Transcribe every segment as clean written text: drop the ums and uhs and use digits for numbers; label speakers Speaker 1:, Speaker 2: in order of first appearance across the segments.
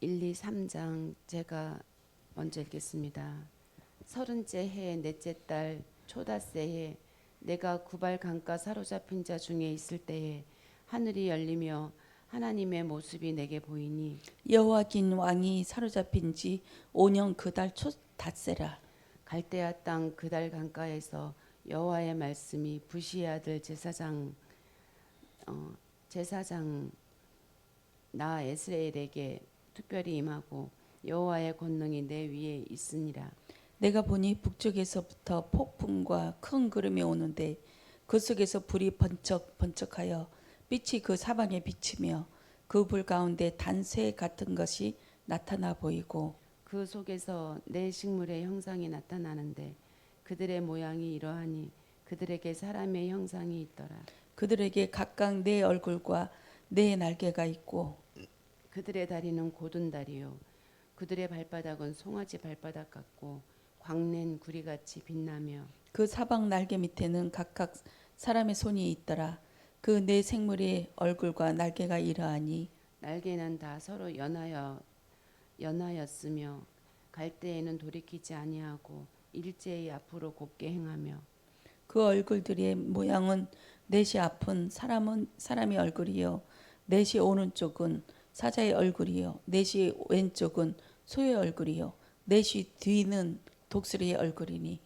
Speaker 1: 1, 2, 3장 제가 먼저 읽겠습니다. 30째 해 넷째 달 초닷새 해 내가 구발 강가 사로잡힌 자 중에 있을 때에 하늘이 열리며 하나님의 모습이 내게 보이니
Speaker 2: 여호와긴 왕이 사로잡힌 지 5년 그 달 초 닷새라.
Speaker 1: 갈대아 땅 그달 강가에서 여호와의 말씀이 부시의 아들 제사장 나 에스레엘에게 특별히 임하고 여호와의 권능이 내 위에 있으니라.
Speaker 2: 내가 보니 북쪽에서부터 폭풍과 큰 구름이 오는데 그 속에서 불이 번쩍번쩍하여 빛이 그 사방에 비치며 그 불 가운데 단쇠 같은 것이 나타나 보이고
Speaker 1: 그 속에서 내 식물의 형상이 나타나는데 그들의 모양이 이러하니 그들에게 사람의 형상이 있더라.
Speaker 2: 그들에게 각각 네 얼굴과 네 날개가 있고
Speaker 1: 그들의 다리는 곧은 다리요 그들의 발바닥은 송아지 발바닥 같고 광낸 구리같이 빛나며
Speaker 2: 그 사방 날개 밑에는 각각 사람의 손이 있더라. 그 네 생물의 얼굴과 날개가 이러하니
Speaker 1: 날개는 다 서로 연하였으며 갈대에는 돌이키지 아니하고 일제히 앞으로 곱게 행하며
Speaker 2: 그 얼굴들의 모양은 넷이 앞은 사람의 얼굴이요 넷이 오른쪽은 사자의 얼굴이요 넷이 왼쪽은 소의 얼굴이요 넷이 뒤는 독수리의 얼굴이니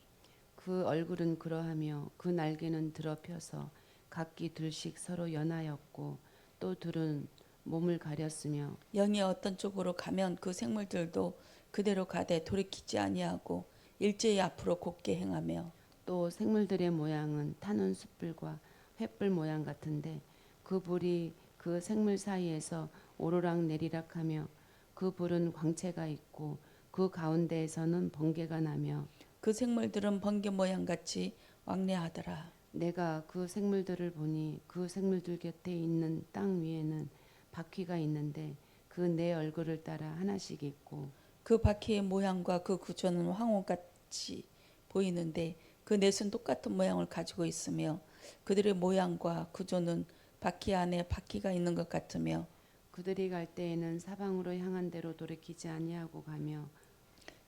Speaker 1: 그 얼굴은 그러하며 그 날개는 드러펴서 각기 둘씩 서로 연하였고 또 둘은 몸을 가렸으며
Speaker 2: 영이 어떤 쪽으로 가면 그 생물들도 그대로 가되 돌이키지 아니하고 일제히 앞으로 곱게 행하며
Speaker 1: 또 생물들의 모양은 타는 숯불과 횃불 모양 같은데 그 불이 그 생물 사이에서 오르락 내리락하며 그 불은 광채가 있고 그 가운데에서는 번개가 나며
Speaker 2: 그 생물들은 번개 모양 같이 왕래하더라.
Speaker 1: 내가 그 생물들을 보니 그 생물들 곁에 있는 땅 위에는 바퀴가 있는데 그 네 얼굴을 따라 하나씩 있고
Speaker 2: 그 바퀴의 모양과 그 구조는 황혼같이 보이는데 그 넷은 똑같은 모양을 가지고 있으며 그들의 모양과 구조는 바퀴 안에 바퀴가 있는 것 같으며
Speaker 1: 그들이 갈 때에는 사방으로 향한 대로 돌이키지 아니하고 가며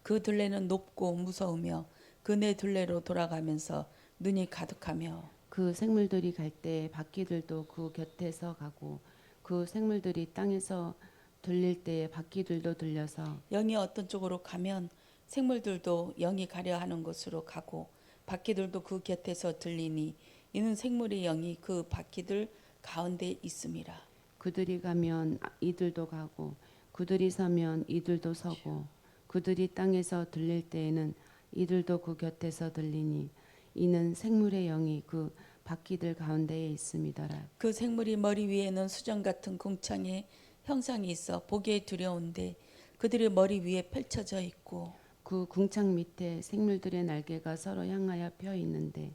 Speaker 2: 그 둘레는 높고 무서우며 그 네 둘레로 돌아가면서 눈이 가득하며
Speaker 1: 그 생물들이 갈 때 바퀴들도 그 곁에서 가고 그 생물들이 땅에서 들릴 때에 바퀴들도 들려서
Speaker 2: 영이 어떤 쪽으로 가면 생물들도 영이 가려 하는 곳으로 가고 바퀴들도 그 곁에서 들리니 이는 생물의 영이 그 바퀴들 가운데 있음이라.
Speaker 1: 그들이 가면 이들도 가고 그들이 서면 이들도 서고 그들이 땅에서 들릴 때에는 이들도 그 곁에서 들리니 이는 생물의 영이 그 바퀴들 가운데에 있음이더라.
Speaker 2: 그 생물이 머리 위에는 수정 같은 궁창의 형상이 있어 보기에 두려운데 그들의 머리 위에 펼쳐져 있고
Speaker 1: 그 궁창 밑에 생물들의 날개가 서로 향하여 펴 있는데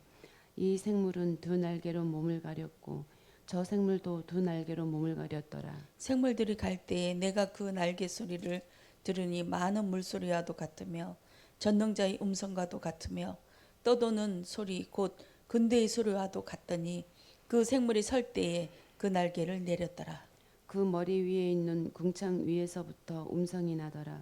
Speaker 1: 이 생물은 두 날개로 몸을 가렸고 저 생물도 두 날개로 몸을 가렸더라.
Speaker 2: 생물들이 갈 때에 내가 그 날개 소리를 들으니 많은 물소리와도 같으며 전능자의 음성과도 같으며 떠도는 소리 곧 근대의 소리와도 같더니 그 생물이 설 때에 그 날개를 내렸더라.
Speaker 1: 그 머리 위에 있는 궁창 위에서부터 음성이 나더라.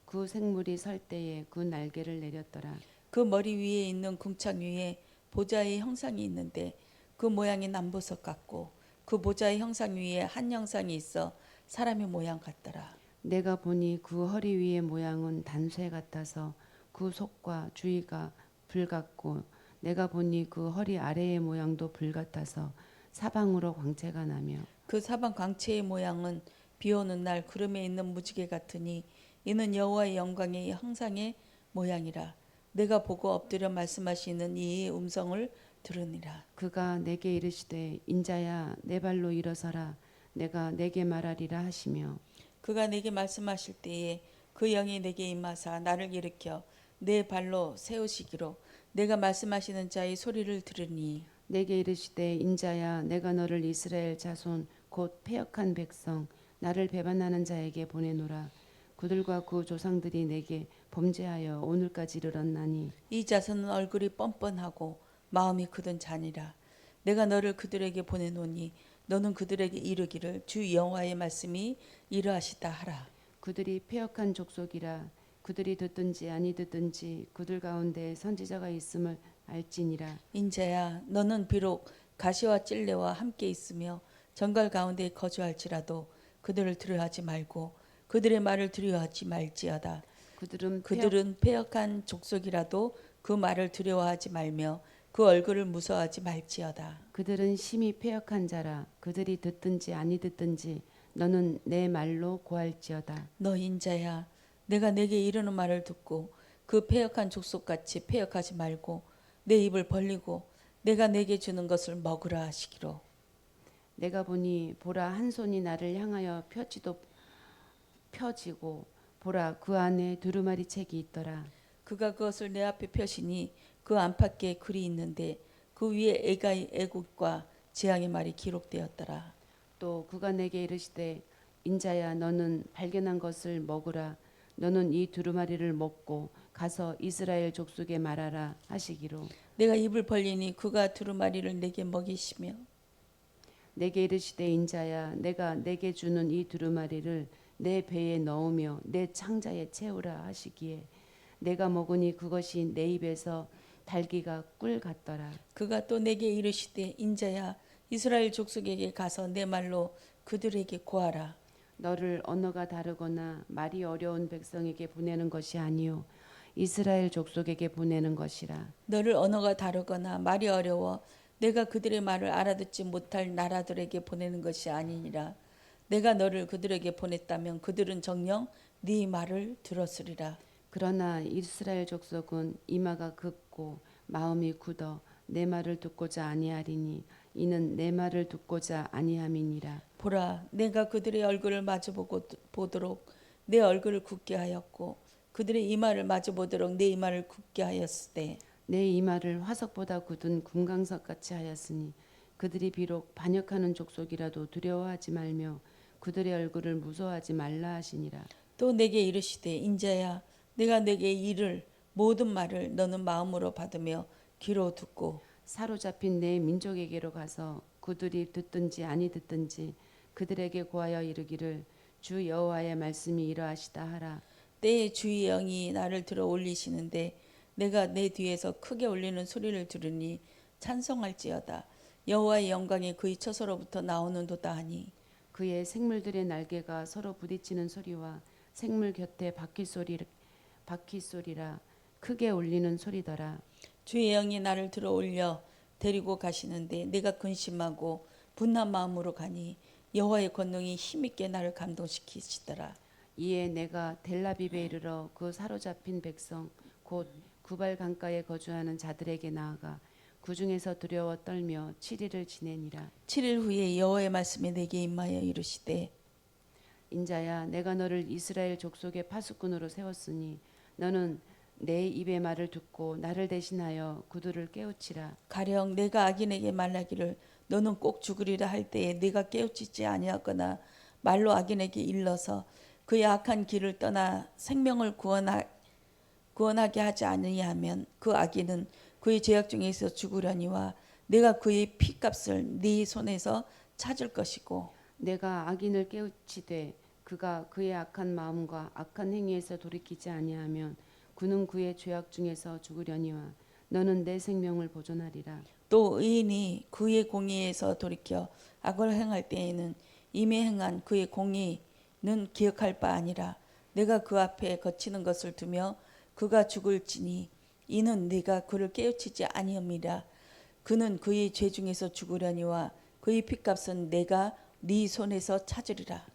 Speaker 1: 그 생물이 설 때에 그 날개를 내렸더라.
Speaker 2: 그 머리 위에 있는 궁창 위에 보좌의 형상이 있는데 그 모양이 남보석 같고 그 보좌의 형상 위에 한 형상이 있어 사람의 모양 같더라.
Speaker 1: 내가 보니 그 허리 위의 모양은 단쇠 같아서 그 속과 주위가 불 같고 내가 보니 그 허리 아래의 모양도 불 같아서 사방으로 광채가 나며
Speaker 2: 그 사방 광채의 모양은 비 오는 날 구름에 있는 무지개 같으니 이는 여호와의 영광의 형상의 모양이라. 내가 보고 엎드려 말씀하시는 이의 음성을 들으니라.
Speaker 1: 그가 내게 이르시되 인자야 내 발로 일어서라 내가 내게 말하리라 하시며
Speaker 2: 그가 내게 말씀하실 때에 그 영이 내게 임하사 나를 일으켜 내 발로 세우시기로 내가 말씀하시는 자의 소리를 들으니
Speaker 1: 내게 이르시되 인자야 내가 너를 이스라엘 자손 곧 패역한 백성 나를 배반하는 자에게 보내노라 그들과 그 조상들이 내게 범죄하여 오늘까지 이르렀나니
Speaker 2: 이 자손은 얼굴이 뻔뻔하고 마음이 굳은 자니라. 내가 너를 그들에게 보내노니 너는 그들에게 이르기를 주 여호와의 말씀이 이러하시다 하라.
Speaker 1: 그들이 패역한 족속이라. 그들이 듣든지 아니 듣든지 그들 가운데 선지자가 있음을 알지니라.
Speaker 2: 인자야 너는 비록 가시와 찔레와 함께 있으며 정갈 가운데 거주할지라도 그들을 두려워하지 말고 그들의 말을 두려워하지 말지어다. 그들은 패역한 족속이라도 그 말을 두려워하지 말며 그 얼굴을 무서워하지 말지어다.
Speaker 1: 그들은 심히 패역한 자라. 그들이 듣든지 아니 듣든지 너는 내 말로 고할지어다.
Speaker 2: 너 인자야 내가 내게 이르는 말을 듣고 그 패역한 족속같이 패역하지 말고 내 입을 벌리고 내가 내게 주는 것을 먹으라 하시기로.
Speaker 1: 내가 보니 보라 한 손이 나를 향하여 펴지고 보라 그 안에 두루마리 책이 있더라.
Speaker 2: 그가 그것을 내 앞에 펴시니 그 안팎에 글이 있는데 그 위에 애가의 애국과 재앙의 말이 기록되었더라.
Speaker 1: 또 그가 내게 이르시되 인자야 너는 발견한 것을 먹으라. 너는 이 두루마리를 먹고 가서 이스라엘 족속에 말하라 하시기로.
Speaker 2: 내가 입을 벌리니 그가 두루마리를 내게 먹이시며
Speaker 1: 내게 이르시되 인자야 내가 내게 주는 이 두루마리를 내 배에 넣으며 내 창자에 채우라 하시기에 내가 먹으니 그것이 내 입에서 달기가 꿀 같더라.
Speaker 2: 그가 또 내게 이르시되 인자야 이스라엘 족속에게 가서 내 말로 그들에게 고하라.
Speaker 1: 너를 언어가 다르거나 말이 어려운 백성에게 보내는 것이 아니요 이스라엘 족속에게 보내는 것이라.
Speaker 2: 너를 언어가 다르거나 말이 어려워 내가 그들의 말을 알아듣지 못할 나라들에게 보내는 것이 아니니라. 내가 너를 그들에게 보냈다면 그들은 정녕 네 말을 들었으리라.
Speaker 1: 그러나 이스라엘 족속은 이마가 긋고 마음이 굳어 내 말을 듣고자 아니하리니 이는 내 말을 듣고자 아니함이니라.
Speaker 2: 보라 내가 그들의 얼굴을 보도록 내 얼굴을 굳게 하였고 그들의 이마를 마주보도록 내 이마를 굳게 하였으되
Speaker 1: 내 이마를 화석보다 굳은 금강석 같이 하였으니 그들이 비록 반역하는 족속이라도 두려워하지 말며 그들의 얼굴을 무서워하지 말라 하시니라.
Speaker 2: 또 내게 이르시되 인자야 내가 내게 이를 모든 말을 너는 마음으로 받으며 귀로 듣고
Speaker 1: 사로잡힌 내 민족에게로 가서 그들이 듣든지 아니 듣든지 그들에게 고하여 이르기를 주 여호와의 말씀이 이러하시다 하라.
Speaker 2: 때에 주의 영이 나를 들어 올리시는데 내가 내 뒤에서 크게 울리는 소리를 들으니 찬송할지어다. 여호와의 영광이 그의 처소로부터 나오는도다 하니
Speaker 1: 그의 생물들의 날개가 서로 부딪히는 소리와 생물 곁에 바퀴 소리라 크게 울리는 소리더라.
Speaker 2: 주의 영이 나를 들어 올려 데리고 가시는데 내가 근심하고 분한 마음으로 가니 여호와의 권능이 힘있게 나를 감동시키시더라.
Speaker 1: 이에 내가 델라비베 이르러 그 사로잡힌 백성 곧 구발 강가에 거주하는 자들에게 나아가 그 중에서 두려워 떨며 7일을 지내니라.
Speaker 2: 7일 후에 여호와의 말씀이 내게 임하여 이르시되
Speaker 1: 인자야 내가 너를 이스라엘 족속의 파수꾼으로 세웠으니 너는 내 입의 말을 듣고 나를 대신하여 그들을 깨우치라.
Speaker 2: 가령 내가 악인에게 말하기를 너는 꼭 죽으리라 할 때에 내가 깨우치지 아니하거나 말로 악인에게 일러서 그의 악한 길을 떠나 생명을 구원하게 하지 아니하면 그 악인은 그의 죄악 중에서 죽으려니와 내가 그의 피값을 네 손에서 찾을 것이고
Speaker 1: 내가 악인을 깨우치되 그가 그의 악한 마음과 악한 행위에서 돌이키지 아니하면 그는 그의 죄악 중에서 죽으려니와 너는 내 생명을 보존하리라.
Speaker 2: 또 의인이 그의 공의에서 돌이켜 악을 행할 때에는 이미 행한 그의 공의는 기억할 바 아니라 내가 그 앞에 거치는 것을 두며 그가 죽을지니 이는 내가 그를 깨우치지 아니함이라. 그는 그의 죄 중에서 죽으려니와 그의 핏값은 내가 네 손에서 찾으리라.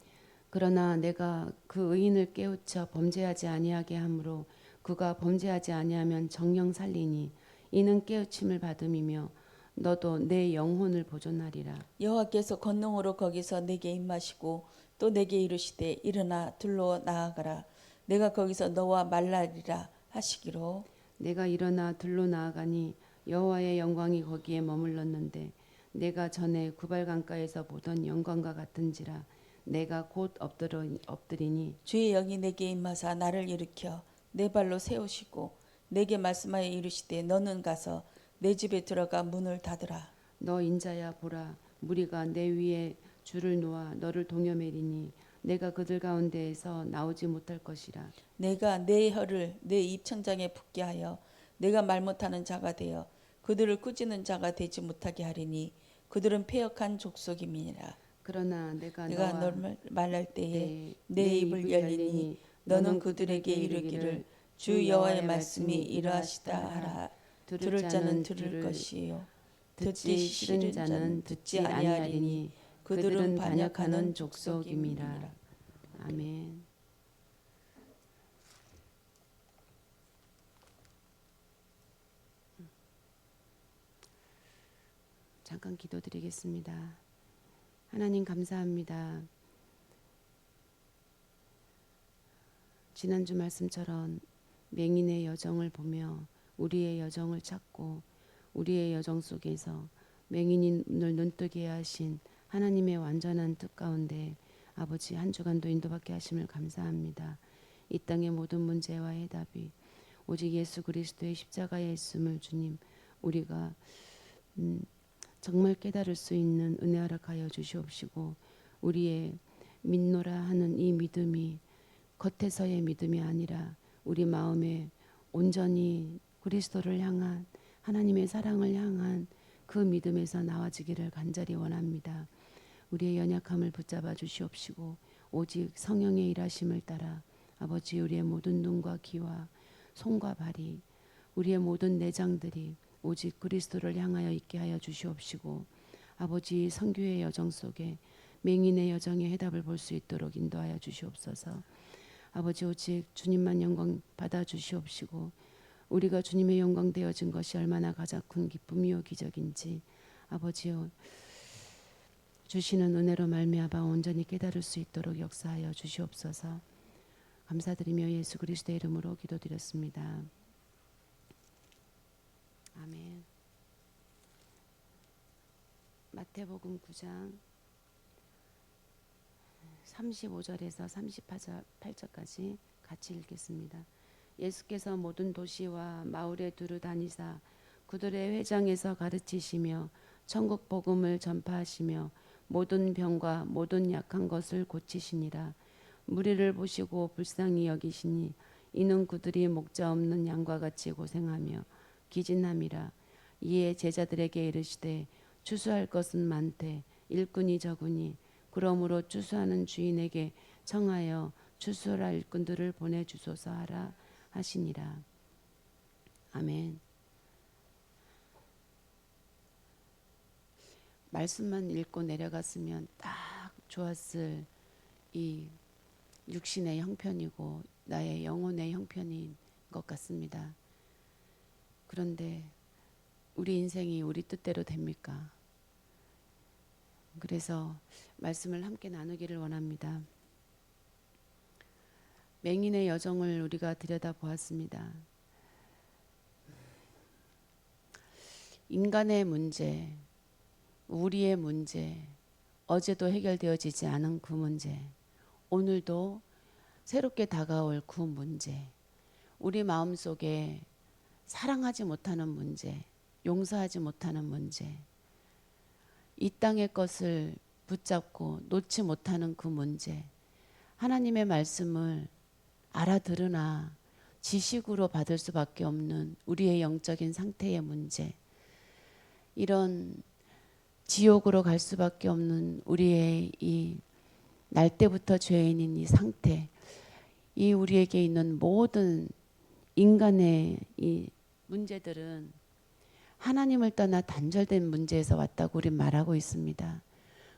Speaker 1: 그러나 내가 그 의인을 깨우쳐 범죄하지 아니하게 하므로 그가 범죄하지 아니하면 정령 살리니 이는 깨우침을 받음이며 너도 내 영혼을 보존하리라.
Speaker 2: 여호와께서 권능으로 거기서 내게 임하시고 또 내게 이르시되 일어나 둘로 나아가라. 내가 거기서 너와 말라리라 하시기로.
Speaker 1: 내가 일어나 들로 나아가니 여호와의 영광이 거기에 머물렀는데 내가 전에 구발 강가에서 보던 영광과 같은지라. 내가 곧 엎드리니
Speaker 2: 주의 영이 내게 임하사 나를 일으켜 내 발로 세우시고 내게 말씀하여 이르시되 너는 가서 내 집에 들어가 문을 닫으라.
Speaker 1: 너 인자야 보라 무리가 내 위에 줄을 놓아 너를 동여매리니 내가 그들 가운데에서 나오지 못할 것이라.
Speaker 2: 내가 내 혀를 내 입천장에 붙게 하여 내가 말 못하는 자가 되어 그들을 꾸짖는 자가 되지 못하게 하리니 그들은 패역한 족속임이니라.
Speaker 1: 그러나 내가
Speaker 2: 내가
Speaker 1: 너와
Speaker 2: 말할 때에
Speaker 1: 때
Speaker 2: 내 입을 열리니 너는 그들에게 이르기를 주 여호와의 말씀이 이러하시다 하라. 들을 자는 들을 것이요 듣기 싫은 자는 듣지 아니하리니 그들은 반역하는 족속임이라.
Speaker 1: 아멘. 잠깐 기도드리겠습니다. 하나님 감사합니다. 지난주 말씀처럼 맹인의 여정을 보며 우리의 여정을 찾고 우리의 여정 속에서 맹인이 눈뜨게 하신 하나님의 완전한 뜻 가운데 아버지 한 주간도 인도받게 하심을 감사합니다. 이 땅의 모든 문제와 해답이 오직 예수 그리스도의 십자가에 있음을 주님 우리가 정말 깨달을 수 있는 은혜 허락하여 주시옵시고 우리의 믿노라 하는 이 믿음이 겉에서의 믿음이 아니라 우리 마음에 온전히 그리스도를 향한 하나님의 사랑을 향한 그 믿음에서 나와지기를 간절히 원합니다. 우리의 연약함을 붙잡아 주시옵시고 오직 성령의 일하심을 따라 아버지 우리의 모든 눈과 귀와 손과 발이 우리의 모든 내장들이 오직 그리스도를 향하여 있게 하여 주시옵시고 아버지 선교의 여정 속에 맹인의 여정의 해답을 볼 수 있도록 인도하여 주시옵소서. 아버지 오직 주님만 영광 받아 주시옵시고 우리가 주님의 영광 되어진 것이 얼마나 가장 큰 기쁨이요 기적인지 아버지여 주시는 은혜로 말미암아 온전히 깨달을 수 있도록 역사하여 주시옵소서. 감사드리며 예수 그리스도의 이름으로 기도드렸습니다. 아멘. 마태복음 9장 35절에서 38절까지 같이 읽겠습니다. 예수께서 모든 도시와 마을에 두루 다니사 그들의 회당에서 가르치시며 천국 복음을 전파하시며 모든 병과 모든 약한 것을 고치시니라. 무리를 보시고 불쌍히 여기시니 이는 그들이 목자 없는 양과 같이 고생하며 기진함이라. 이에 제자들에게 이르시되 추수할 것은 많되 일꾼이 적으니 그러므로 추수하는 주인에게 청하여 추수할 일꾼들을 보내주소서 하라 하시니라. 아멘. 말씀만 읽고 내려갔으면 딱 좋았을 이 육신의 형편이고 나의 영혼의 형편인 것 같습니다. 그런데 우리 인생이 우리 뜻대로 됩니까? 그래서 말씀을 함께 나누기를 원합니다. 맹인의 여정을 우리가 들여다보았습니다. 인간의 문제, 우리의 문제, 어제도 해결되어지지 않은 그 문제, 오늘도 새롭게 다가올 그 문제, 우리 마음속에 사랑하지 못하는 문제, 용서하지 못하는 문제, 이 땅의 것을 붙잡고 놓지 못하는 그 문제, 하나님의 말씀을 알아들으나 지식으로 받을 수밖에 없는 우리의 영적인 상태의 문제, 이런 지옥으로 갈 수밖에 없는 우리의 이 날 때부터 죄인인 이 상태, 이 우리에게 있는 모든 인간의 이 문제들은 하나님을 떠나 단절된 문제에서 왔다고 우리 말하고 있습니다.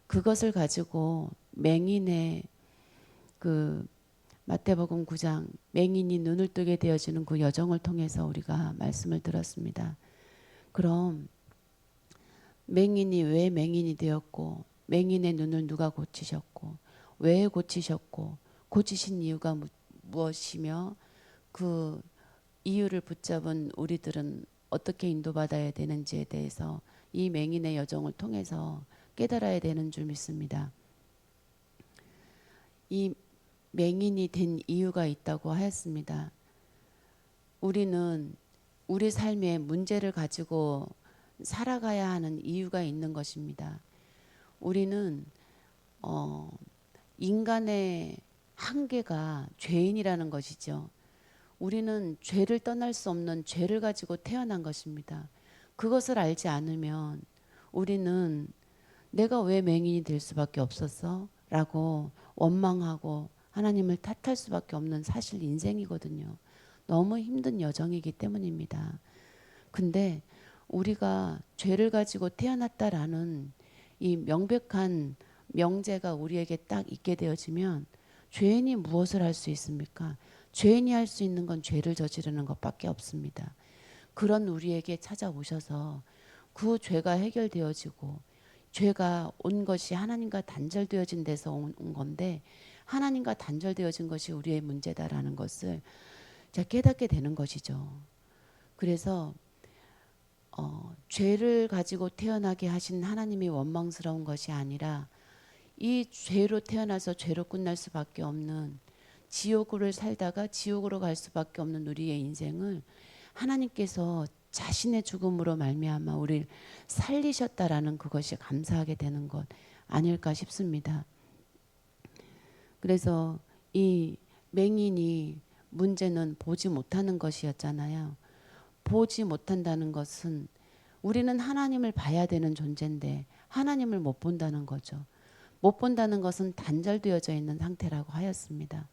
Speaker 1: 그것을 가지고 맹인의 그 마태복음 9장 맹인이 눈을 뜨게 되어지는 그 여정을 통해서 우리가 말씀을 들었습니다. 그럼 맹인이 왜 맹인이 되었고 맹인의 눈을 누가 고치셨고 왜 고치셨고 고치신 이유가 무엇이며 그 이유를 붙잡은 우리들은 어떻게 인도받아야 되는지에 대해서 이 맹인의 여정을 통해서 깨달아야 되는 줄 믿습니다. 이 맹인이 된 이유가 있다고 하였습니다. 우리는 우리 삶에 문제를 가지고 살아가야 하는 이유가 있는 것입니다. 우리는 인간의 한계가 죄인이라는 것이죠. 우리는 죄를 떠날 수 없는 죄를 가지고 태어난 것입니다. 그것을 알지 않으면 우리는 내가 왜 맹인이 될 수밖에 없었어? 라고 원망하고 하나님을 탓할 수밖에 없는 사실 인생이거든요. 너무 힘든 여정이기 때문입니다. 근데 우리가 죄를 가지고 태어났다라는 이 명백한 명제가 우리에게 딱 있게 되어지면 죄인이 무엇을 할 수 있습니까? 죄인이 할 수 있는 건 죄를 저지르는 것밖에 없습니다. 그런 우리에게 찾아오셔서 그 죄가 해결되어지고 죄가 온 것이 하나님과 단절되어진 데서 온 건데 하나님과 단절되어진 것이 우리의 문제다라는 것을 제가 깨닫게 되는 것이죠. 그래서 죄를 가지고 태어나게 하신 하나님이 원망스러운 것이 아니라 이 죄로 태어나서 죄로 끝날 수밖에 없는 지옥을 살다가 지옥으로 갈 수밖에 없는 우리의 인생을 하나님께서 자신의 죽음으로 말미암아 우리를 살리셨다라는 그것이 감사하게 되는 것 아닐까 싶습니다. 그래서 이 맹인이 문제는 보지 못하는 것이었잖아요. 보지 못한다는 것은 우리는 하나님을 봐야 되는 존재인데 하나님을 못 본다는 거죠. 못 본다는 것은 단절되어져 있는 상태라고 하였습니다.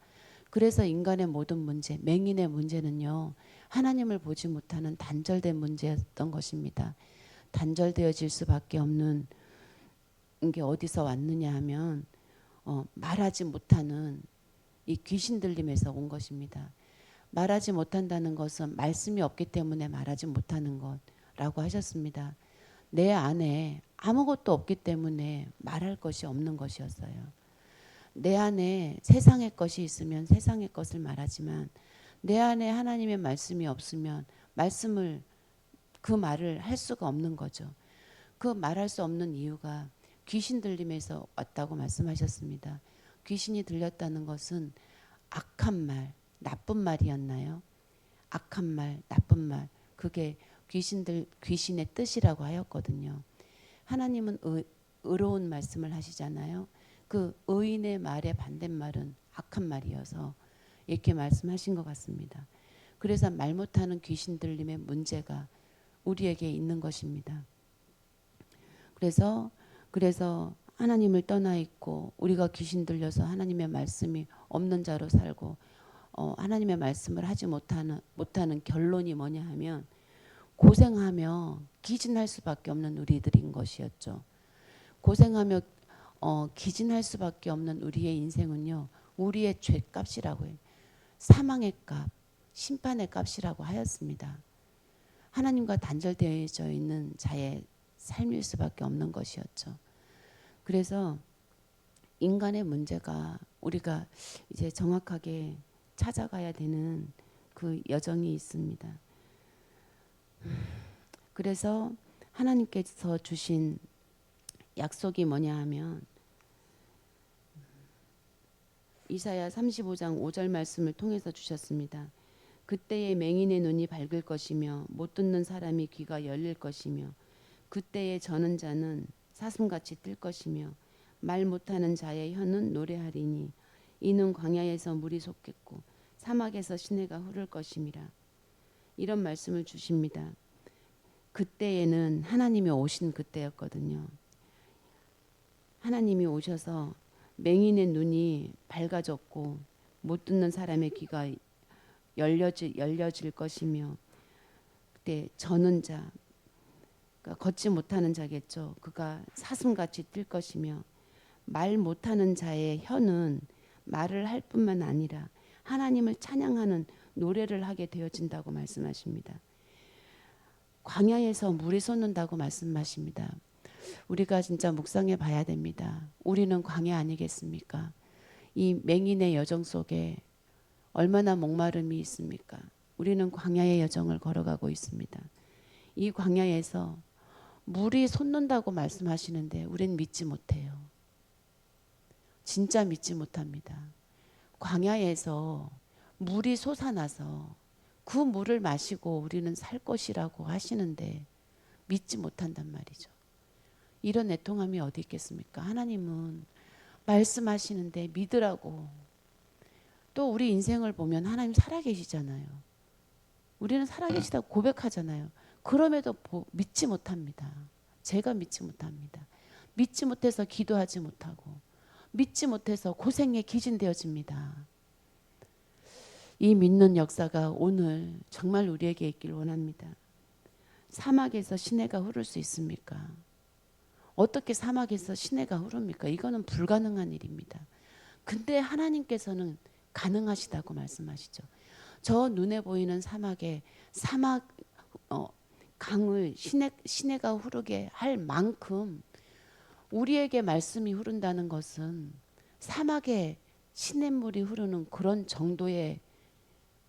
Speaker 1: 그래서 인간의 모든 문제, 맹인의 문제는요. 하나님을 보지 못하는 단절된 문제였던 것입니다. 단절되어질 수밖에 없는 게 어디서 왔느냐 하면 말하지 못하는 이 귀신 들림에서 온 것입니다. 말하지 못한다는 것은 말씀이 없기 때문에 말하지 못하는 것라고 하셨습니다. 내 안에 아무것도 없기 때문에 말할 것이 없는 것이었어요. 내 안에 세상의 것이 있으면 세상의 것을 말하지만 내 안에 하나님의 말씀이 없으면 그 말을 할 수가 없는 거죠. 그 말할 수 없는 이유가 귀신 들림에서 왔다고 말씀하셨습니다. 귀신이 들렸다는 것은 악한 말, 나쁜 말이었나요? 악한 말, 나쁜 말. 그게 귀신의 뜻이라고 하였거든요. 하나님은 의로운 말씀을 하시잖아요. 그 의인의 말의 반대말은 악한 말이어서 이렇게 말씀하신 것 같습니다. 그래서 말 못하는 귀신 들림의 문제가 우리에게 있는 것입니다. 그래서 하나님을 떠나 있고 우리가 귀신 들려서 하나님의 말씀이 없는 자로 살고 하나님의 말씀을 하지 못하는 결론이 뭐냐 하면 고생하며 기진할 수밖에 없는 우리들인 것이었죠. 고생하며 기진할 수밖에 없는 우리의 인생은요. 우리의 죄값이라고 해요. 사망의 값, 심판의 값이라고 하였습니다. 하나님과 단절되어져 있는 자의 삶일 수밖에 없는 것이었죠. 그래서 인간의 문제가 우리가 이제 정확하게 찾아가야 되는 그 여정이 있습니다. 그래서 하나님께서 주신 약속이 뭐냐 하면 이사야 35장 5절 말씀을 통해서 주셨습니다. 그때에 맹인의 눈이 밝을 것이며 못 듣는 사람이 귀가 열릴 것이며 그때에 저는 자는 사슴같이 뜰 것이며 말 못하는 자의 혀는 노래하리니 이는 광야에서 물이 솟겠고 사막에서 시내가 흐를 것임이라. 이런 말씀을 주십니다. 그때에는 하나님이 오신 그때였거든요. 하나님이 오셔서 맹인의 눈이 밝아졌고 못 듣는 사람의 귀가 열려질 것이며 그때 저는 자, 그러니까 걷지 못하는 자겠죠. 그가 사슴같이 뛸 것이며 말 못하는 자의 혀는 말을 할 뿐만 아니라 하나님을 찬양하는 노래를 하게 되어진다고 말씀하십니다. 광야에서 물이 솟는다고 말씀하십니다. 우리가 진짜 묵상해 봐야 됩니다. 우리는 광야 아니겠습니까? 이 맹인의 여정 속에 얼마나 목마름이 있습니까? 우리는 광야의 여정을 걸어가고 있습니다. 이 광야에서 물이 솟는다고 말씀하시는데 우리는 믿지 못해요. 진짜 믿지 못합니다. 광야에서 물이 솟아나서 그 물을 마시고 우리는 살 것이라고 하시는데 믿지 못한단 말이죠. 이런 애통함이 어디 있겠습니까? 하나님은 말씀하시는데 믿으라고. 또 우리 인생을 보면 하나님 살아계시잖아요. 우리는 살아계시다고 고백하잖아요. 그럼에도 믿지 못합니다. 제가 믿지 못합니다. 믿지 못해서 기도하지 못하고 믿지 못해서 고생에 기진되어집니다. 이 믿는 역사가 오늘 정말 우리에게 있길 원합니다. 사막에서 시내가 흐를 수 있습니까? 어떻게 사막에서 시내가 흐릅니까? 이거는 불가능한 일입니다. 근데 하나님께서는 가능하시다고 말씀하시죠. 저 눈에 보이는 사막 강을 시내가 흐르게 할 만큼 우리에게 말씀이 흐른다는 것은 사막에 시냇물이 흐르는 그런 정도의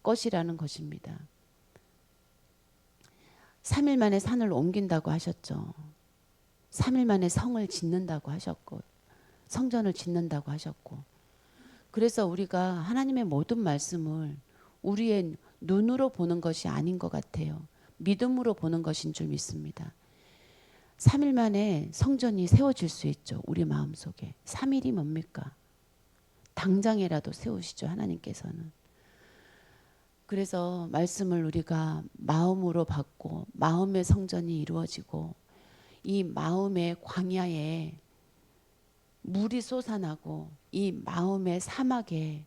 Speaker 1: 것이라는 것입니다. 3일 만에 산을 옮긴다고 하셨죠. 3일 만에 성을 짓는다고 하셨고 성전을 짓는다고 하셨고, 그래서 우리가 하나님의 모든 말씀을 우리의 눈으로 보는 것이 아닌 것 같아요. 믿음으로 보는 것인 줄 믿습니다. 3일 만에 성전이 세워질 수 있죠. 우리 마음속에. 3일이 뭡니까? 당장이라도 세우시죠. 하나님께서는. 그래서 말씀을 우리가 마음으로 받고 마음의 성전이 이루어지고 이 마음의 광야에 물이 솟아나고 이 마음의 사막에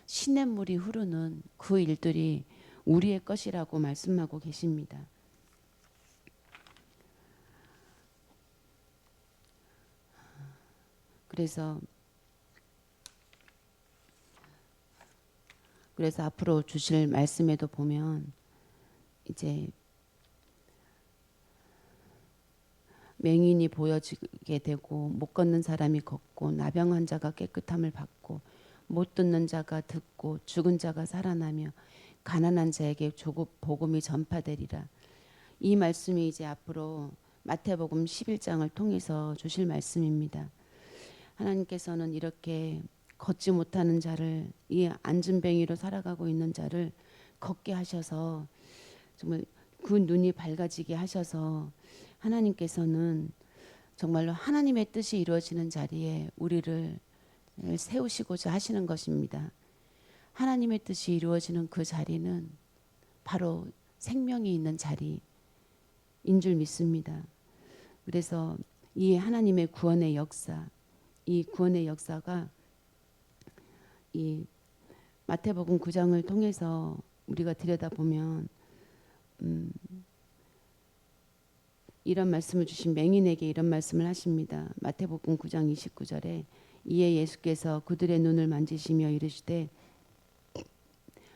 Speaker 1: 시냇물이 흐르는 그 일들이 우리의 것이라고 말씀하고 계십니다. 그래서 앞으로 주실 말씀에도 보면 이제 맹인이 보여지게 되고 못 걷는 사람이 걷고 나병 환자가 깨끗함을 받고 못 듣는 자가 듣고 죽은 자가 살아나며 가난한 자에게 조국 복음이 전파되리라. 이 말씀이 이제 앞으로 마태복음 11장을 통해서 주실 말씀입니다. 하나님께서는 이렇게 걷지 못하는 자를, 이 안진뱅이로 살아가고 있는 자를 걷게 하셔서 정말 그 눈이 밝아지게 하셔서 하나님께서는 정말로 하나님의 뜻이 이루어지는 자리에 우리를 세우시고자 하시는 것입니다. 하나님의 뜻이 이루어지는 그 자리는 바로 생명이 있는 자리인 줄 믿습니다. 그래서 이 하나님의 구원의 역사, 이 구원의 역사가 이 마태복음 9장을 통해서 우리가 들여다보면 이런 말씀을 주신 맹인에게 이런 말씀을 하십니다. 마태복음 9장 29절에 이에 예수께서 그들의 눈을 만지시며 이르시되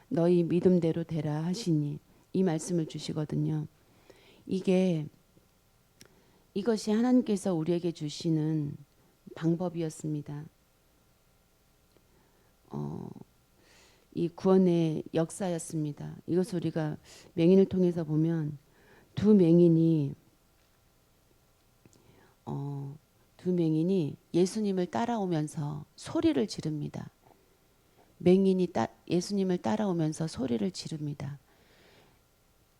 Speaker 1: 너희 믿음대로 되라 하시니, 이 말씀을 주시거든요. 이것이 하나님께서 우리에게 주시는 방법이었습니다. 이 구원의 역사였습니다. 이것을 우리가 맹인을 통해서 보면 두 맹인이 예수님을 따라오면서 소리를 지릅니다. 맹인이 예수님을 따라오면서 소리를 지릅니다.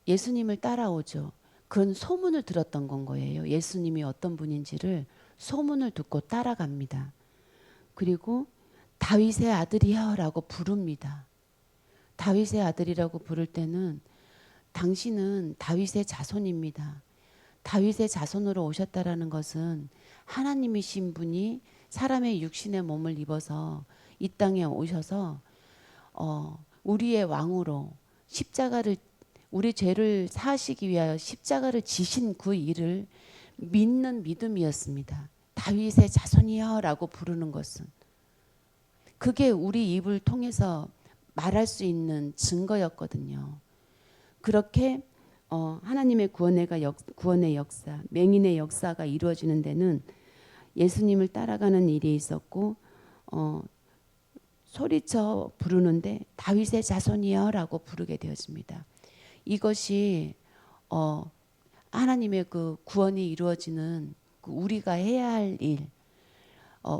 Speaker 1: 예수님을 따라오죠. 그건 소문을 들었던 건 거예요. 예수님이 어떤 분인지를 소문을 듣고 따라갑니다. 그리고 다윗의 아들이여라고 부릅니다. 다윗의 아들이라고 부를 때는 당신은 다윗의 자손입니다. 다윗의 자손으로 오셨다라는 것은 하나님이신 분이 사람의 육신의 몸을 입어서 이 땅에 오셔서 우리의 왕으로 십자가를, 우리 죄를 사하시기 위하여 십자가를 지신 그 일을 믿는 믿음이었습니다. 다윗의 자손이여라고 부르는 것은 그게 우리 입을 통해서 말할 수 있는 증거였거든요. 그렇게 하나님의 구원의 역사, 맹인의 역사가 이루어지는 데는 예수님을 따라가는 일이 있었고 소리쳐 부르는데 다윗의 자손이여라고 부르게 되었습니다. 이것이 하나님의 그 구원이 이루어지는 우리가 해야 할 일,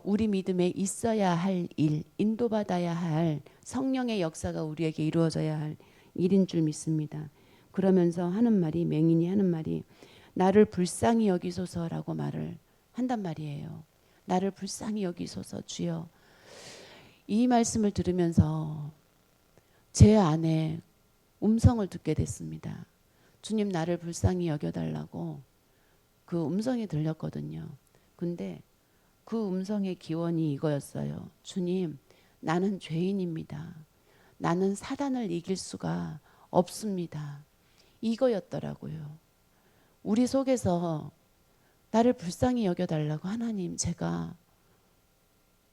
Speaker 1: 우리 믿음에 있어야 할 일, 인도받아야 할 성령의 역사가 우리에게 이루어져야 할 일인 줄 믿습니다. 그러면서 맹인이 하는 말이 나를 불쌍히 여기소서라고 말을 한단 말이에요. 나를 불쌍히 여기소서 주여. 이 말씀을 들으면서 제 안에 음성을 듣게 됐습니다. 주님 나를 불쌍히 여겨달라고 그 음성이 들렸거든요. 근데 그 음성의 기원이 이거였어요. 주님 나는 죄인입니다. 나는 사단을 이길 수가 없습니다. 이거였더라고요. 우리 속에서 나를 불쌍히 여겨달라고 하나님 제가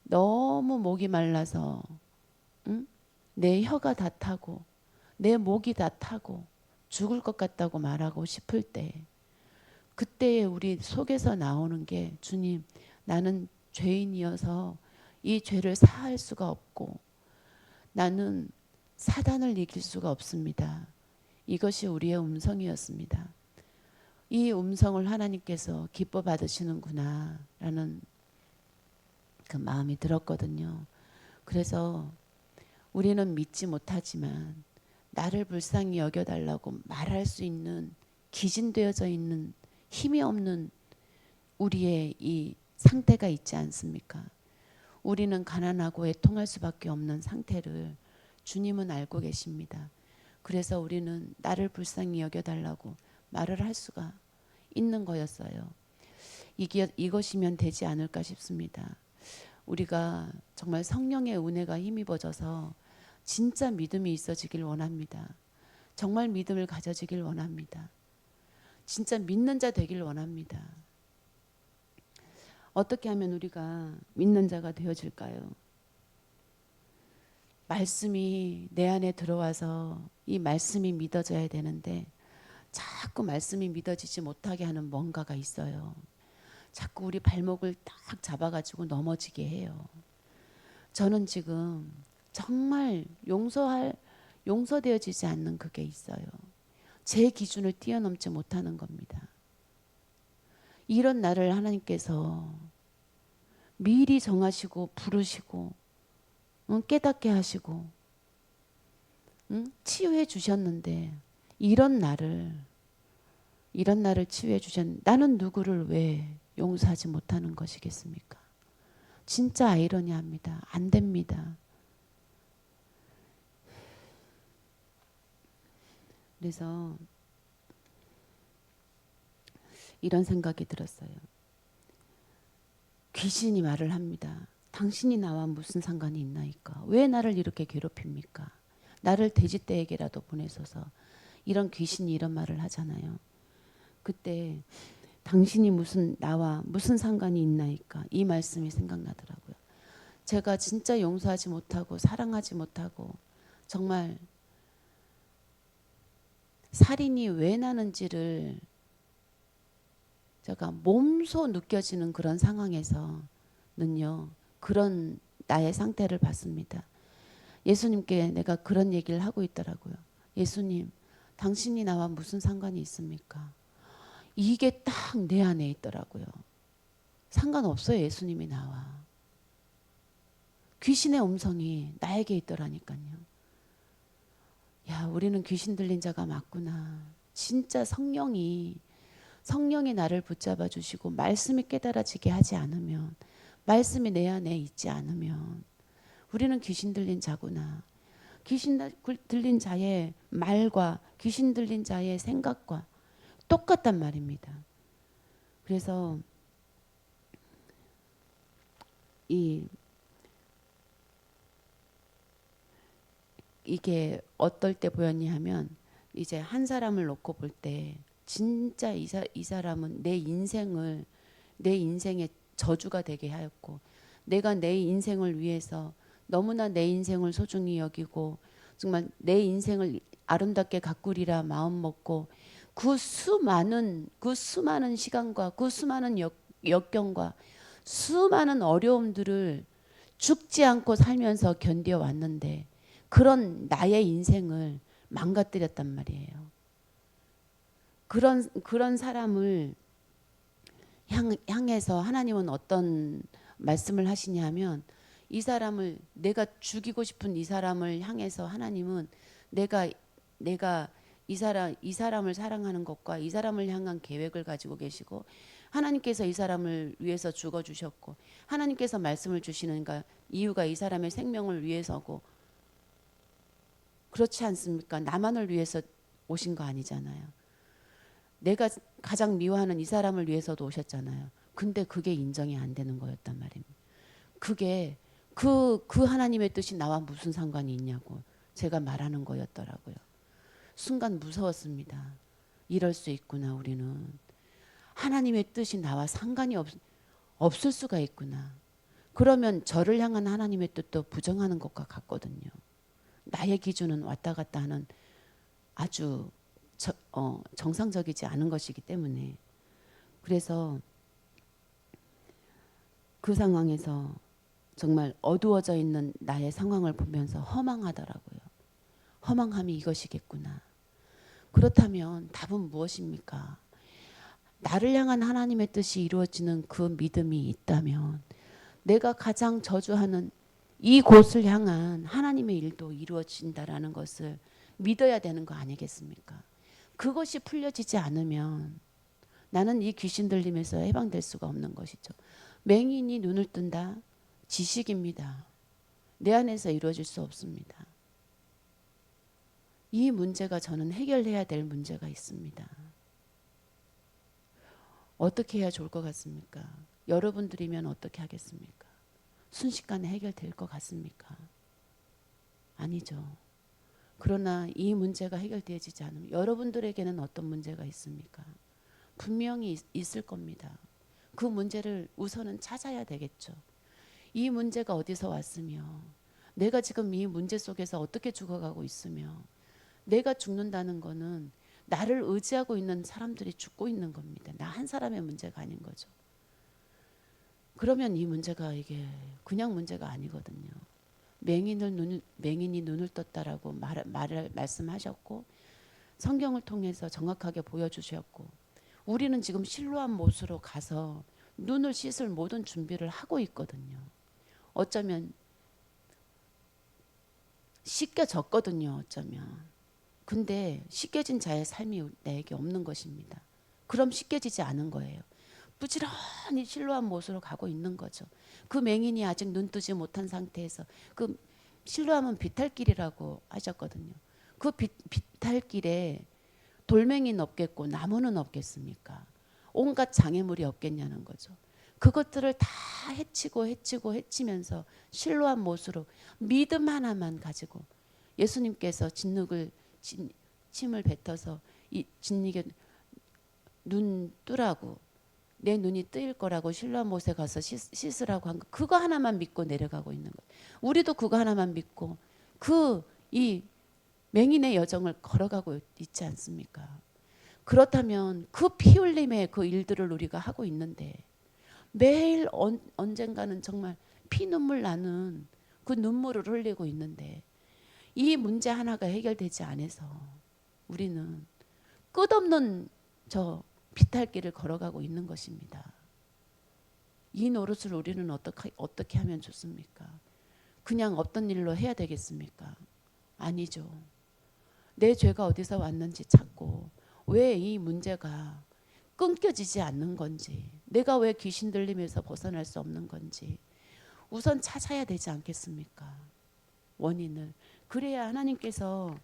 Speaker 1: 너무 목이 말라서 응? 내 혀가 다 타고 내 목이 다 타고 죽을 것 같다고 말하고 싶을 때 그때에 우리 속에서 나오는 게 주님 나는 죄인이어서 이 죄를 사할 수가 없고 나는 사단을 이길 수가 없습니다. 이것이 우리의 음성이었습니다. 이 음성을 하나님께서 기뻐 받으시는구나 라는 그 마음이 들었거든요. 그래서 우리는 믿지 못하지만 나를 불쌍히 여겨달라고 말할 수 있는 기진되어져 있는 힘이 없는 우리의 이 상태가 있지 않습니까? 우리는 가난하고 애통할 수밖에 없는 상태를 주님은 알고 계십니다. 그래서 우리는 나를 불쌍히 여겨달라고 말을 할 수가 있는 거였어요. 이것이면 되지 않을까 싶습니다. 우리가 정말 성령의 은혜가 힘입어져서 진짜 믿음이 있어지길 원합니다. 정말 믿음을 가져지길 원합니다. 진짜 믿는 자 되길 원합니다. 어떻게 하면 우리가 믿는 자가 되어질까요? 말씀이 내 안에 들어와서 이 말씀이 믿어져야 되는데 자꾸 말씀이 믿어지지 못하게 하는 뭔가가 있어요. 자꾸 우리 발목을 딱 잡아가지고 넘어지게 해요. 저는 지금 정말 용서되어지지 않는 그게 있어요. 제 기준을 뛰어넘지 못하는 겁니다. 이런 나를 하나님께서 미리 정하시고 부르시고 깨닫게 하시고 치유해 주셨는데 이런 나를 치유해 주셨는데 나는 누구를 왜 용서하지 못하는 것이겠습니까? 진짜 아이러니합니다. 안 됩니다. 그래서 이런 생각이 들었어요. 귀신이 말을 합니다. 당신이 나와 무슨 상관이 있나이까? 왜 나를 이렇게 괴롭힙니까? 나를 돼지떼에게라도 보내소서. 이런 귀신이 이런 말을 하잖아요. 그때 당신이 나와 무슨 상관이 있나이까? 이 말씀이 생각나더라고요. 제가 진짜 용서하지 못하고 사랑하지 못하고 정말 살인이 왜 나는지를 제가 몸소 느껴지는 그런 상황에서는요. 그런 나의 상태를 봤습니다. 예수님께 내가 그런 얘기를 하고 있더라고요. 예수님, 당신이 나와 무슨 상관이 있습니까? 이게 딱 내 안에 있더라고요. 상관없어요. 예수님이 나와. 귀신의 음성이 나에게 있더라니까요. 야, 우리는 귀신 들린 자가 맞구나. 진짜 성령이 나를 붙잡아 주시고 말씀이 깨달아지게 하지 않으면, 말씀이 내 안에 있지 않으면 우리는 귀신 들린 자구나. 귀신 들린 자의 말과 귀신 들린 자의 생각과 똑같단 말입니다. 그래서 이게 어떨 때 보였냐 하면 이제 한 사람을 놓고 볼 때 진짜 이 사람은 내 인생의 저주가 되게 하였고 내가 내 인생을 위해서 너무나 내 인생을 소중히 여기고 정말 내 인생을 아름답게 가꾸리라 마음 먹고 그 수많은 시간과 그 수많은 역경과 수많은 어려움들을 죽지 않고 살면서 견뎌왔는데 그런 나의 인생을 망가뜨렸단 말이에요. 그런 사람을 향해서 하나님은 어떤 말씀을 하시냐면 이 사람을 내가 죽이고 싶은 이 사람을 향해서 하나님은 내가 이 사람을 사랑하는 것과 이 사람을 향한 계획을 가지고 계시고 하나님께서 이 사람을 위해서 죽어주셨고 하나님께서 말씀을 주시는 이유가 이 사람의 생명을 위해서고 그렇지 않습니까? 나만을 위해서 오신 거 아니잖아요. 내가 가장 미워하는 이 사람을 위해서도 오셨잖아요. 근데 그게 인정이 안 되는 거였단 말입니다. 그게 그 하나님의 뜻이 나와 무슨 상관이 있냐고 제가 말하는 거였더라고요. 순간 무서웠습니다. 이럴 수 있구나. 우리는 하나님의 뜻이 나와 상관이 없을 수가 있구나. 그러면 저를 향한 하나님의 뜻도 부정하는 것과 같거든요. 나의 기준은 왔다 갔다 하는 아주 정상적이지 않은 것이기 때문에 그래서 그 상황에서 정말 어두워져 있는 나의 상황을 보면서 허망하더라고요. 허망함이 이것이겠구나. 그렇다면 답은 무엇입니까? 나를 향한 하나님의 뜻이 이루어지는 그 믿음이 있다면 내가 가장 저주하는 이곳을 향한 하나님의 일도 이루어진다라는 것을 믿어야 되는 거 아니겠습니까? 그것이 풀려지지 않으면 나는 이 귀신 들림에서 해방될 수가 없는 것이죠. 맹인이 눈을 뜬다. 지식입니다. 내 안에서 이루어질 수 없습니다. 이 문제가 저는 해결해야 될 문제가 있습니다. 어떻게 해야 좋을 것 같습니까? 여러분들이면 어떻게 하겠습니까? 순식간에 해결될 것 같습니까? 아니죠. 그러나 이 문제가 해결되어지지 않으면 여러분들에게는 어떤 문제가 있습니까? 분명히 있을 겁니다. 그 문제를 우선은 찾아야 되겠죠. 이 문제가 어디서 왔으며 내가 지금 이 문제 속에서 어떻게 죽어가고 있으며 내가 죽는다는 거는 나를 의지하고 있는 사람들이 죽고 있는 겁니다. 나 한 사람의 문제가 아닌 거죠. 그러면 이 문제가 이게 그냥 문제가 아니거든요. 맹인이 눈을 떴다라고 말씀하셨고 성경을 통해서 정확하게 보여주셨고 우리는 지금 실로암 못으로 가서 눈을 씻을 모든 준비를 하고 있거든요. 어쩌면 씻겨졌거든요. 어쩌면. 근데 씻겨진 자의 삶이 나에게 없는 것입니다. 그럼 씻겨지지 않은 거예요. 부지런히 실로암 못으로 가고 있는 거죠. 그 맹인이 아직 눈 뜨지 못한 상태에서 그 실로암은 비탈길이라고 하셨거든요. 그 비탈길에 돌멩이는 없겠고 나무는 없겠습니까? 온갖 장애물이 없겠냐는 거죠. 그것들을 다 헤치면서 실로암 못으로 믿음 하나만 가지고 예수님께서 침을 뱉어서 이 진리게 눈 뜨라고 내 눈이 뜨일 거라고 실로암 못에 가서 씻으라고 한 거 그거 하나만 믿고 내려가고 있는 거예요. 우리도 그거 하나만 믿고 이 맹인의 여정을 걸어가고 있지 않습니까? 그렇다면 그 피 흘림의 그 일들을 우리가 하고 있는데 매일 언젠가는 정말 피눈물 나는 그 눈물을 흘리고 있는데 이 문제 하나가 해결되지 않아서 우리는 끝없는 저 비탈길을 걸어가고 있는 것입니다. 이 노릇을 우리는 어떻게 하면 좋습니까? 그냥 없던 일로 해야 되겠습니까? 아니죠. 내 죄가 어디서 왔는지 찾고 왜 이 문제가 끊겨지지 않는 건지 내가 왜 귀신 들림에서 벗어날 수 없는 건지 우선 찾아야 되지 않겠습니까? 원인을. 그래야 하나님께서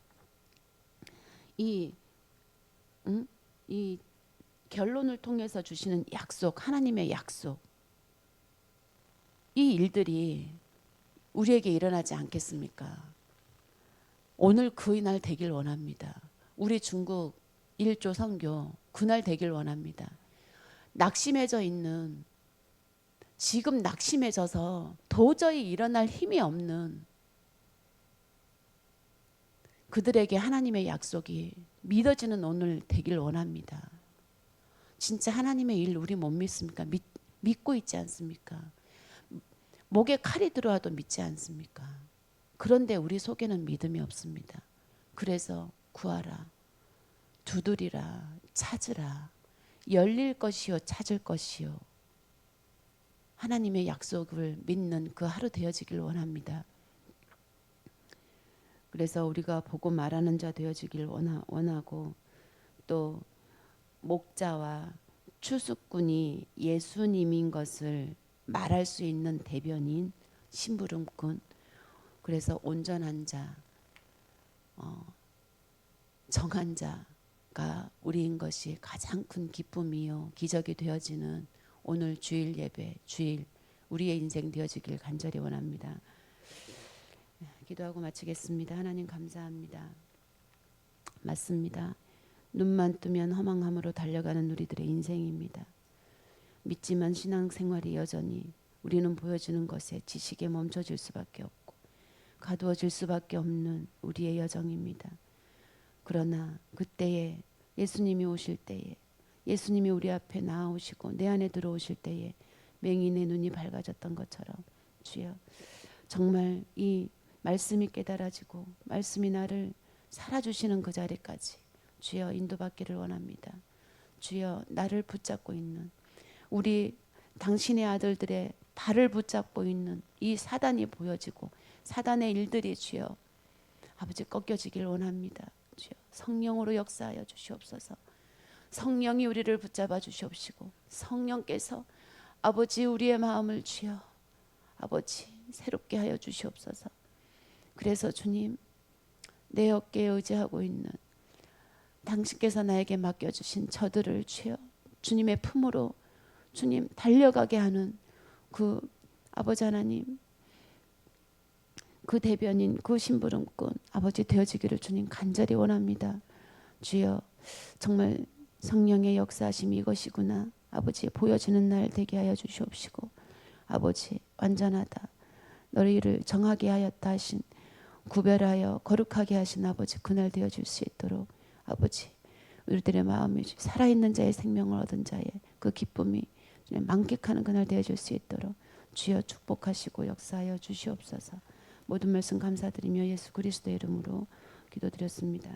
Speaker 1: 이 결론을 통해서 주시는 약속, 하나님의 약속 이 일들이 우리에게 일어나지 않겠습니까? 오늘 그날 되길 원합니다. 우리 중국 1조 선교 그날 되길 원합니다. 낙심해져 있는 지금 낙심해져서 도저히 일어날 힘이 없는 그들에게 하나님의 약속이 믿어지는 오늘 되길 원합니다. 진짜 하나님의 일 우리 못 믿습니까? 믿고 있지 않습니까? 목에 칼이 들어와도 믿지 않습니까? 그런데 우리 속에는 믿음이 없습니다. 그래서 구하라, 두드리라, 찾으라, 열릴 것이요 찾을 것이요. 하나님의 약속을 믿는 그 하루 되어지길 원합니다. 그래서 우리가 보고 말하는 자 되어지길 원하고 또 목자와 추수꾼이 예수님인 것을 말할 수 있는 대변인 심부름꾼. 그래서 온전한 자, 정한 자가 우리인 것이 가장 큰 기쁨이요 기적이 되어지는 오늘 주일 예배, 주일 우리의 인생 되어지길 간절히 원합니다. 기도하고 마치겠습니다. 하나님 감사합니다. 맞습니다. 눈만 뜨면 허망함으로 달려가는 우리들의 인생입니다. 믿지만 신앙생활이 여전히 우리는 보여주는 것에 지식에 멈춰질 수밖에 없고 가두어질 수밖에 없는 우리의 여정입니다. 그러나 그때에 예수님이 오실 때에 예수님이 우리 앞에 나아오시고 내 안에 들어오실 때에 맹인의 눈이 밝아졌던 것처럼 주여 정말 이 말씀이 깨달아지고 말씀이 나를 살아주시는 그 자리까지 주여 인도받기를 원합니다. 주여 나를 붙잡고 있는 우리 당신의 아들들의 발을 붙잡고 있는 이 사단이 보여지고 사단의 일들이 주여 아버지 꺾여지길 원합니다. 주여 성령으로 역사하여 주시옵소서. 성령이 우리를 붙잡아 주시옵시고 성령께서 아버지 우리의 마음을 주여 아버지 새롭게 하여 주시옵소서. 그래서 주님 내 어깨에 의지하고 있는 당신께서 나에게 맡겨주신 저들을 주여 주님의 품으로 주님 달려가게 하는 그 아버지 하나님 그 대변인 그 심부름꾼 아버지 되어지기를 주님 간절히 원합니다. 주여 정말 성령의 역사하심이 이것이구나 아버지 보여지는 날 되게 하여 주시옵시고 아버지 완전하다 너희를 정하게 하였다 하신 구별하여 거룩하게 하신 아버지 그날 되어줄 수 있도록 아버지 우리들의 마음이 살아있는 자의 생명을 얻은 자의 그 기쁨이 만끽하는 그날 되어줄 수 있도록 주여 축복하시고 역사하여 주시옵소서. 모든 말씀 감사드리며 예수 그리스도의 이름으로 기도드렸습니다.